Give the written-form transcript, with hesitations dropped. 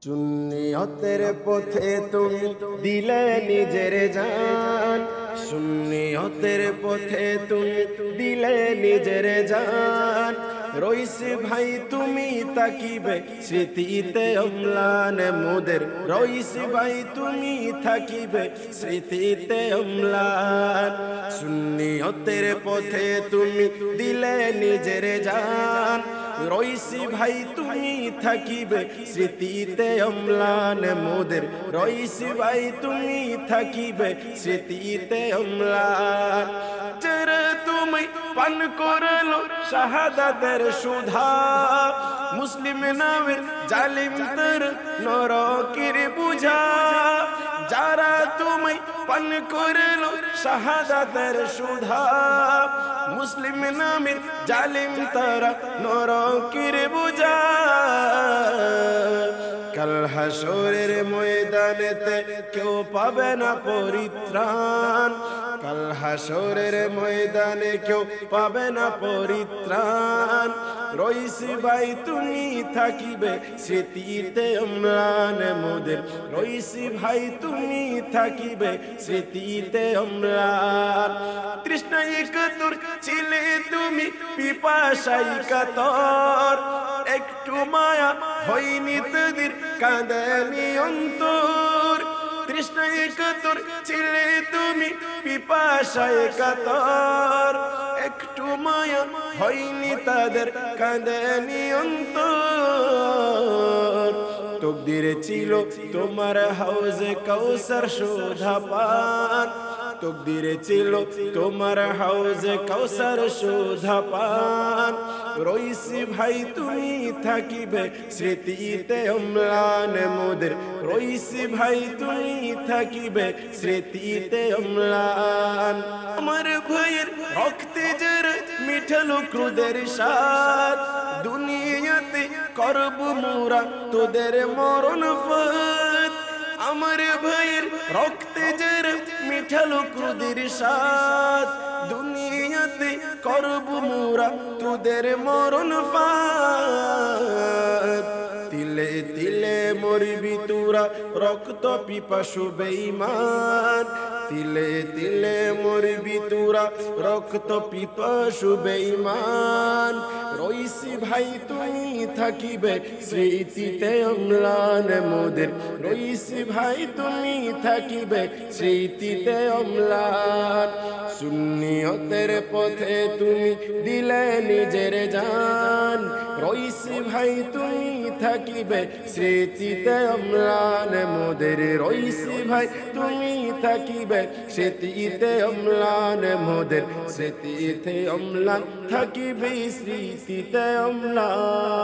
সুন্নিয়তের পথে তুমি দিলে নিজের জান, সুন্নিয়তের পথে তুমি দিলে নিজের জান। রইসি ভাই তুমি তাকিবে স্মৃতিতে অম্লান মোদের, রইসি ভাই তুমি থাকিবে স্মৃতিতে অম্লান। সুন্নিয়তের পথে তুমি দিলে নিজের জান, রইসি ভাই তুমি থাকিবে স্মৃতিতে অম্লান মোদের, রইসি ভাই তুমি থাকিবে স্মৃতিতে অম্লান। যারা তুমি পান করলো শাহাদাতের সুধা, মুসলিম নামের জালিম তর নরকের বুঝা। যারা তুমি পান করলো শাহাদাতের সুধা, মুসলিম নামের জালিম তারা নরকের বুঝা। কাল হাসরের ময়দানেতে কেউ পাবে না পরিত্রাণ, কাল হাসরের ময়দানে কেউ পাবে না পরিত্রাণ। রইসি ভাই তুমি থাকিবে স্মৃতিতে অম্লান মোদের, রইসি ভাই তুমি থাকিবে স্মৃতিতে অম্লান। তৃষ্ণায় কাতর ছিলে তুমি পিপাসায় কাতর, একটু মায়া হয়নি তোদের কাঁদানি অন্তর। তৃষ্ণায় কাতর ছিলে তুমি পিপাসায় কাতর, একটু মায়া হয়নি তাদের কাঁদানি অন্তর। তকদিরে ছিল তোমার হাউজে কাউসার শোধা পান, তকদিরে ছিল তোমার হাউজে কাউসার শোধা পান। রইসি ভাই তুমি থাকিবে স্মৃতিতে অম্লান মোদের, রইসি ভাই তুমি থাকিবে স্মৃতিতে অম্লান। আমার ভাইয়ের রক্তে যারা মিঠালো ক্রোধের স্বাদ, দুনিয়াতে করব মোরা তোদের মরণ ফাঁদ। আমার ভাইয়ের রক্তে যারা মিঠালো ক্রোধের স্বাদ, দুনিয়াতে করব মোরা তোদের মরণ ফাঁদ। তিলে তিলে মরবি তোরা রক্ত পিপাসু বেঈমান, তিলে তিলে মরবি তোরা রক্ত পিপাসু বেঈমান। রইসি ভাই তুমি থাকিবে স্মৃতিতে অম্লান মোদের, রইসি ভাই তুমি থাকিবে স্মৃতিতে অম্লান। সুন্নিয়তের পথে তুমি দিলে নিজের জান, রইসি ভাই তুমি থাকিবে স্মৃতিতে অম্লান মোদের, রইসি ভাই তুমি থাকিবে স্মৃতিতে অম্লান মোদের, স্মৃতিতে অম্লান থাকিবে স্মৃতিতে অম্লান।